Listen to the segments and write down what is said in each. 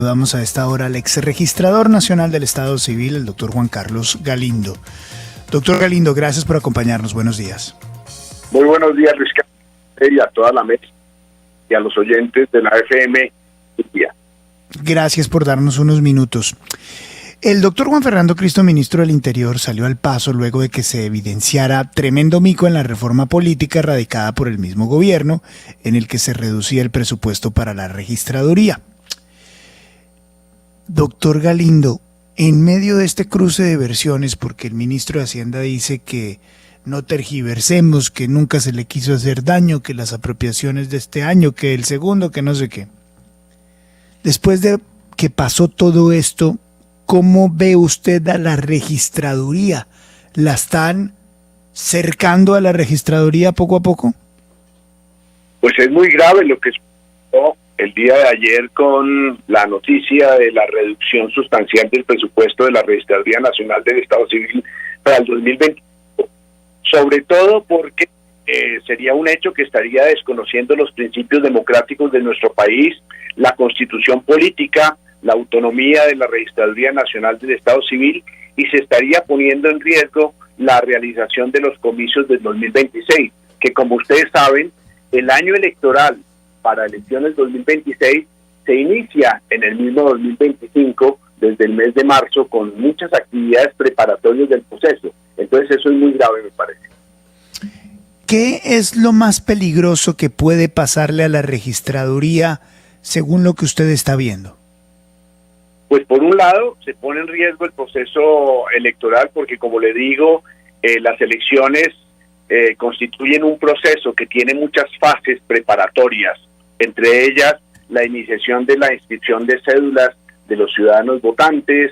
Saludamos a esta hora al ex registrador nacional del Estado Civil, el doctor Juan Carlos Galindo. Doctor Galindo, gracias por acompañarnos. Buenos días. Muy buenos días, Luis Carlos, y a toda la mesa y a los oyentes de la FM. Gracias por darnos unos minutos. El doctor Juan Fernando Cristo, ministro del Interior, salió al paso luego de que se evidenciara tremendo mico en la reforma política radicada por el mismo gobierno, en el que se reducía el presupuesto para la registraduría. Doctor Galindo, en medio de este cruce de versiones, porque el ministro de Hacienda dice que no tergiversemos, que nunca se le quiso hacer daño, que las apropiaciones de este año, que el segundo, que no sé qué. Después de que pasó todo esto, ¿cómo ve usted a la registraduría? ¿La están cercando a la registraduría poco a poco? Pues es muy grave lo que sucedió el día de ayer con la noticia de la reducción sustancial del presupuesto de la Registraduría Nacional del Estado Civil para el 2025. Sobre todo porque sería un hecho que estaría desconociendo los principios democráticos de nuestro país, la constitución política, la autonomía de la Registraduría Nacional del Estado Civil, y se estaría poniendo en riesgo la realización de los comicios del 2026, que, como ustedes saben, el año electoral para elecciones 2026 se inicia en el mismo 2025 desde el mes de marzo con muchas actividades preparatorias del proceso. Entonces eso es muy grave, me parece. ¿Qué es lo más peligroso que puede pasarle a la registraduría según lo que usted está viendo? Pues por un lado se pone en riesgo el proceso electoral porque, como le digo, las elecciones constituyen un proceso que tiene muchas fases preparatorias, entre ellas la iniciación de la inscripción de cédulas de los ciudadanos votantes,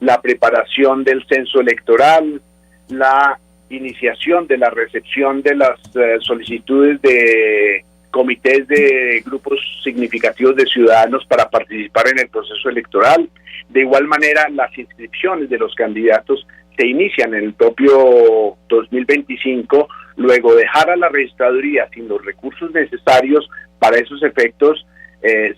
la preparación del censo electoral, la iniciación de la recepción de las solicitudes de comités de grupos significativos de ciudadanos para participar en el proceso electoral. De igual manera, las inscripciones de los candidatos se inician en el propio 2025, luego dejar a la registraduría sin los recursos necesarios para esos efectos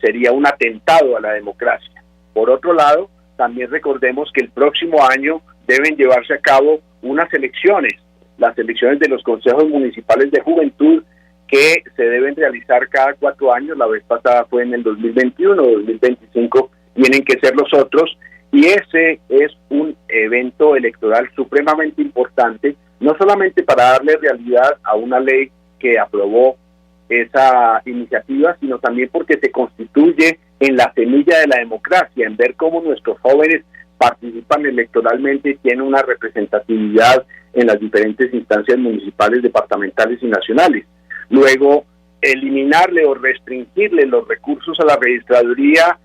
sería un atentado a la democracia. Por otro lado, también recordemos que el próximo año deben llevarse a cabo unas elecciones, las elecciones de los consejos municipales de juventud, que se deben realizar cada 4 años. La vez pasada fue en el 2021, 2025 tienen que ser los otros, y ese es un evento electoral supremamente importante, no solamente para darle realidad a una ley que aprobó esa iniciativa, sino también porque se constituye en la semilla de la democracia, en ver cómo nuestros jóvenes participan electoralmente y tienen una representatividad en las diferentes instancias municipales, departamentales y nacionales. Luego, eliminarle o restringirle los recursos a la registraduría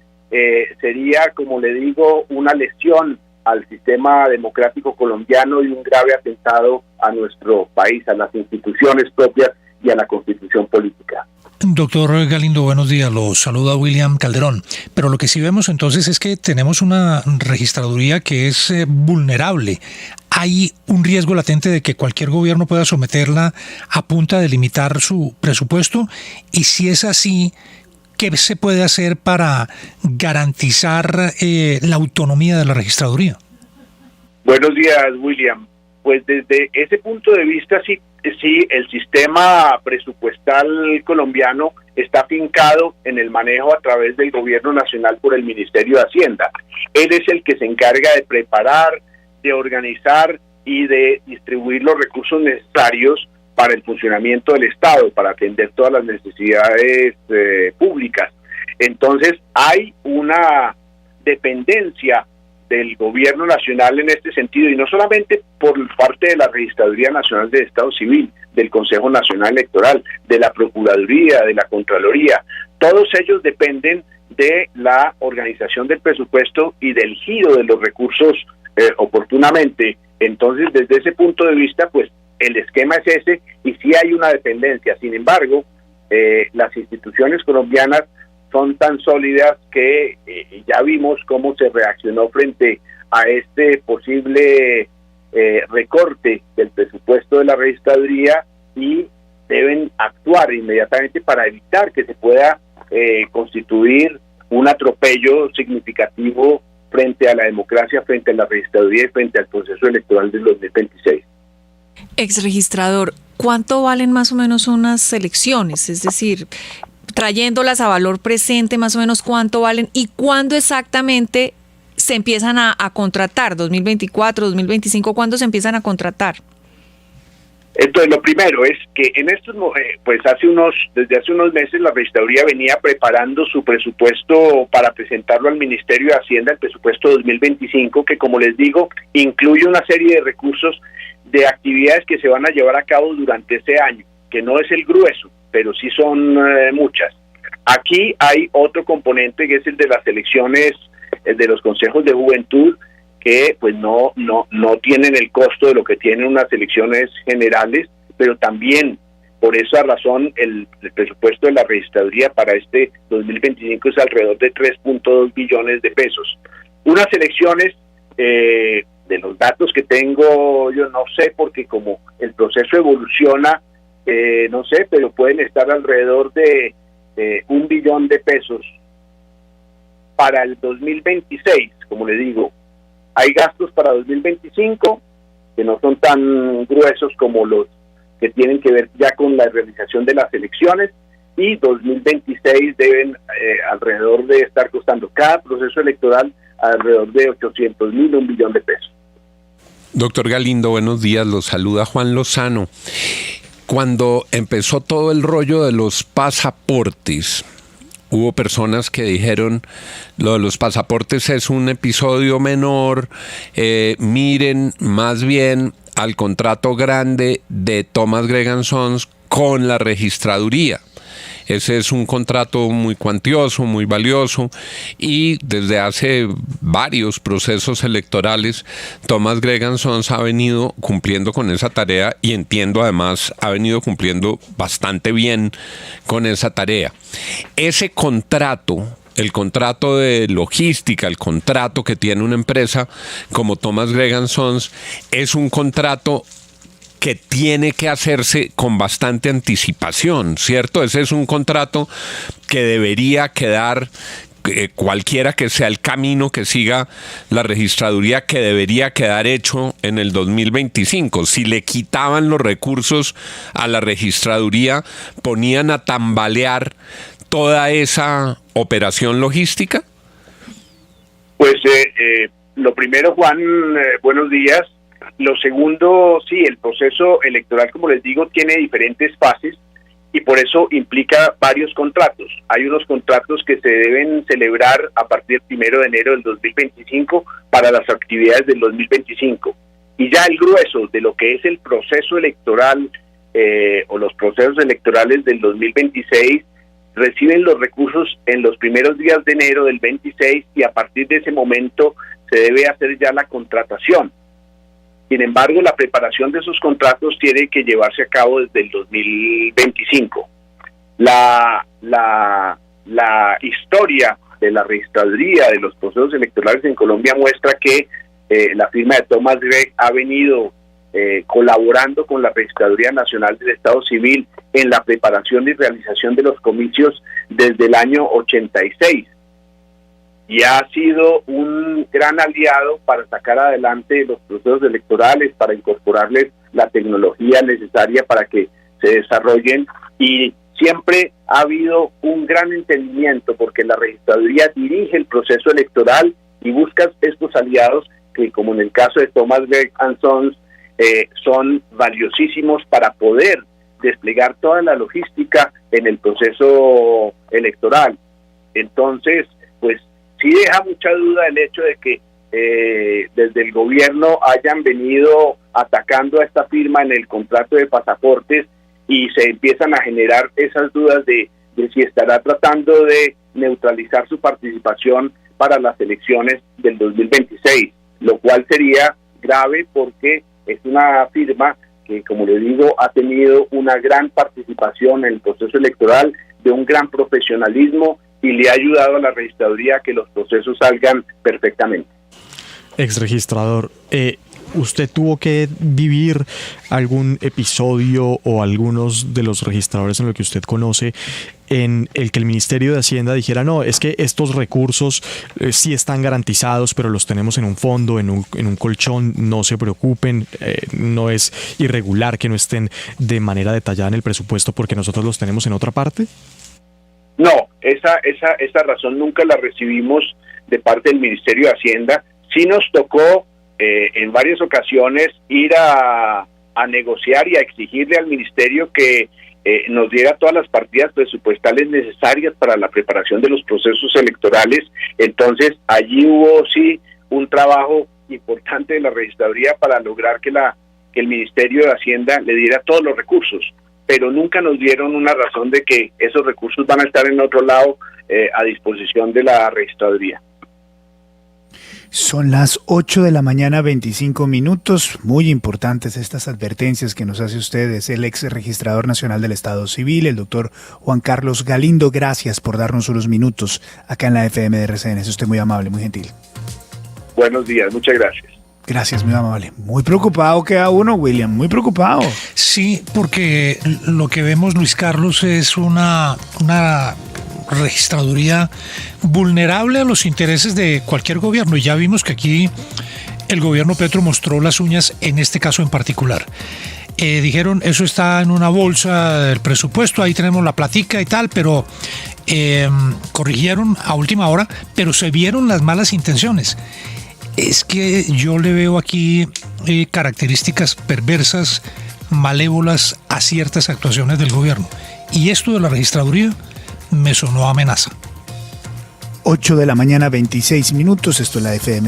sería, como le digo, una lesión al sistema democrático colombiano y un grave atentado a nuestro país, a las instituciones propias y a la constitución política. Doctor Galindo, buenos días, lo saluda William Calderón. Pero lo que sí vemos entonces es que tenemos una registraduría que es vulnerable. ¿Hay un riesgo latente de que cualquier gobierno pueda someterla a punta de limitar su presupuesto? Y si es así, ¿qué se puede hacer para garantizar la autonomía de la registraduría? Buenos días, William. Pues desde ese punto de vista, sí, el sistema presupuestal colombiano está afincado en el manejo a través del gobierno nacional por el Ministerio de Hacienda. Él es el que se encarga de preparar, de organizar y de distribuir los recursos necesarios para el funcionamiento del Estado, para atender todas las necesidades públicas. Entonces hay una dependencia del gobierno nacional en este sentido, y no solamente por parte de la Registraduría Nacional del Estado Civil, del Consejo Nacional Electoral, de la Procuraduría, de la Contraloría. Todos ellos dependen de la organización del presupuesto y del giro de los recursos oportunamente. Entonces, desde ese punto de vista, pues el esquema es ese, y sí hay una dependencia. Sin embargo, las instituciones colombianas son tan sólidas que ya vimos cómo se reaccionó frente a este posible recorte del presupuesto de la registraduría, y deben actuar inmediatamente para evitar que se pueda constituir un atropello significativo frente a la democracia, frente a la registraduría y frente al proceso electoral del 2026. Exregistrador, ¿cuánto valen más o menos unas elecciones? Es decir, trayéndolas a valor presente, más o menos cuánto valen y cuándo exactamente se empiezan a contratar, 2024, 2025, ¿cuándo se empiezan a contratar? Entonces, lo primero es que en estos, pues desde hace unos meses la registraduría venía preparando su presupuesto para presentarlo al Ministerio de Hacienda, el presupuesto 2025, que como les digo, incluye una serie de recursos de actividades que se van a llevar a cabo durante ese año, que no es el grueso, pero sí son muchas. Aquí hay otro componente que es el de las elecciones, el de los consejos de juventud, que pues no tienen el costo de lo que tienen unas elecciones generales, pero también por esa razón el presupuesto de la registraduría para este 2025 es alrededor de 3.2 billones de pesos. Unas elecciones, de los datos que tengo, yo no sé, porque como el proceso evoluciona, no sé, pero pueden estar alrededor de 1 billón de pesos. Para el 2026, como le digo, hay gastos para 2025 que no son tan gruesos como los que tienen que ver ya con la realización de las elecciones, y 2026 deben alrededor de estar costando cada proceso electoral alrededor de 800.000, 1 billón de pesos. Doctor Galindo, buenos días, los saluda Juan Lozano. Cuando empezó todo el rollo de los pasaportes, hubo personas que dijeron, lo de los pasaportes es un episodio menor, miren más bien al contrato grande de Thomas Gregg & Sons con la registraduría. Ese es un contrato muy cuantioso, muy valioso, y desde hace varios procesos electorales Thomas Gregg & Sons ha venido cumpliendo con esa tarea, y entiendo además ha venido cumpliendo bastante bien con esa tarea. Ese contrato, el contrato de logística, el contrato que tiene una empresa como Thomas Gregg & Sons, es un contrato que tiene que hacerse con bastante anticipación, ¿cierto? Ese es un contrato que debería quedar, cualquiera que sea el camino que siga la registraduría, que debería quedar hecho en el 2025. Si le quitaban los recursos a la registraduría, ponían a tambalear toda esa operación logística. Pues lo primero, Juan, buenos días. Lo segundo, sí, el proceso electoral, como les digo, tiene diferentes fases y por eso implica varios contratos. Hay unos contratos que se deben celebrar a partir del 1 de enero del 2025 para las actividades del 2025. Y ya el grueso de lo que es el proceso electoral o los procesos electorales del 2026 reciben los recursos en los primeros días de enero del 26, y a partir de ese momento se debe hacer ya la contratación. Sin embargo, la preparación de esos contratos tiene que llevarse a cabo desde el 2025. La historia de la registraduría de los procesos electorales en Colombia muestra que la firma de Thomas Gregg ha venido colaborando con la Registraduría Nacional del Estado Civil en la preparación y realización de los comicios desde el año 86. Y ha sido un gran aliado para sacar adelante los procesos electorales, para incorporarles la tecnología necesaria para que se desarrollen, y siempre ha habido un gran entendimiento porque la registraduría dirige el proceso electoral y busca estos aliados que, como en el caso de Thomas Gregg & Sons, son valiosísimos para poder desplegar toda la logística en el proceso electoral. Entonces, pues sí deja mucha duda el hecho de que desde el gobierno hayan venido atacando a esta firma en el contrato de pasaportes, y se empiezan a generar esas dudas de si estará tratando de neutralizar su participación para las elecciones del 2026, lo cual sería grave porque es una firma que, como le digo, ha tenido una gran participación en el proceso electoral, de un gran profesionalismo, y le ha ayudado a la registraduría a que los procesos salgan perfectamente. Exregistrador, ¿usted tuvo que vivir algún episodio o algunos de los registradores en lo que usted conoce en el que el Ministerio de Hacienda dijera, no, es que estos recursos sí están garantizados, pero los tenemos en un fondo, en un colchón, no se preocupen, no es irregular que no estén de manera detallada en el presupuesto porque nosotros los tenemos en otra parte? No, esa razón nunca la recibimos de parte del Ministerio de Hacienda. Sí nos tocó en varias ocasiones ir a negociar y a exigirle al Ministerio que nos diera todas las partidas presupuestales necesarias para la preparación de los procesos electorales. Entonces, allí hubo sí un trabajo importante de la registraduría para lograr que el Ministerio de Hacienda le diera todos los recursos, pero nunca nos dieron una razón de que esos recursos van a estar en otro lado a disposición de la registraduría. Son las 8 de la mañana, 25 minutos. Muy importantes estas advertencias que nos hace usted. Es el ex registrador nacional del Estado Civil, el doctor Juan Carlos Galindo. Gracias por darnos unos minutos acá en la FM de RCN. Es usted muy amable, muy gentil. Buenos días, muchas gracias. Gracias, muy amable. Muy preocupado queda uno, William, muy preocupado. Sí, porque lo que vemos, Luis Carlos, es una registraduría vulnerable a los intereses de cualquier gobierno, y ya vimos que aquí el gobierno Petro mostró las uñas en este caso en particular. Dijeron, eso está en una bolsa del presupuesto, ahí tenemos la platica y tal, pero corrigieron a última hora, pero se vieron las malas intenciones. Es que yo le veo aquí características perversas, malévolas a ciertas actuaciones del gobierno, y esto de la registraduría me sonó amenaza. 8 de la mañana, 26 minutos, esto es la FM.